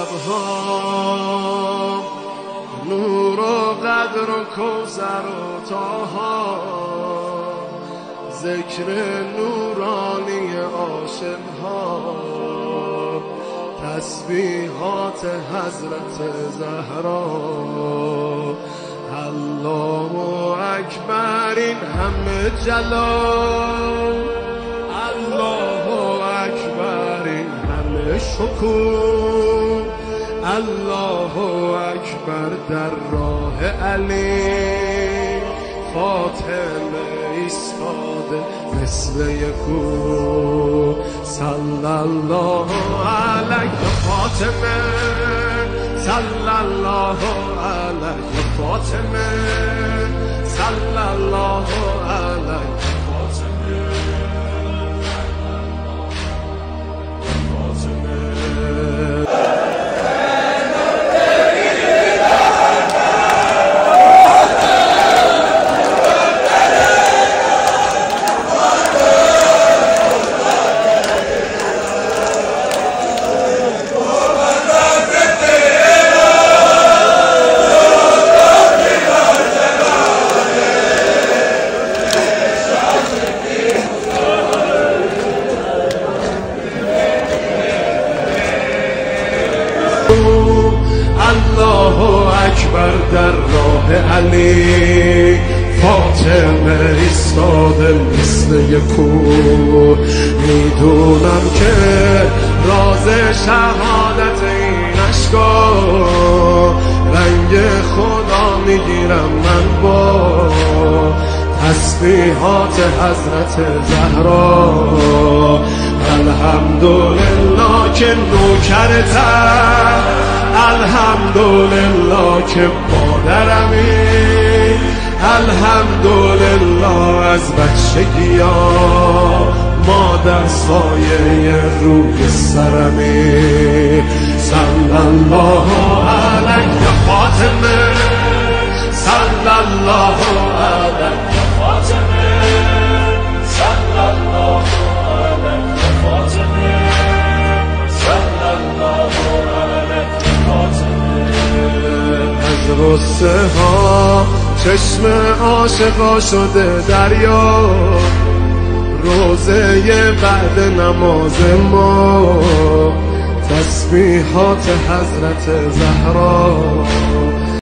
شبها نور و قدر و کوثر و طاها، ذکر نورانی عاشقها، تسبیحات حضرت زهرا. الله اکبر این همه جلال، الله اکبر این همه شکوه، الله اکبر در راه علی، فاطمه ایستاده مثل یکو. صلی الله علیک فاطمه، صلی الله علیک فاطمه، صلی الله علیک فاطمه. الله اکبر در راه علی، فاطمه ایستاده مثل یکو. میدونم که راز شهادت این اشکا، رنگ خدا میگیرم من با تسبیحات حضرت زهرا. الحمدلله که نوکرتم، الحمدلله که مادرمی، الحمدلله از بچگی ها مادر سایه روی سرمی. صلی الله علیک فاطمه، صلی الله علیک فاطمه، صلی الله علیک فاطمه، صلی الله علیک فاطمه. از غصه ها چشم عاشقا شده دریا، روزه بعد نماز ما تسبیحات حضرت زهرا.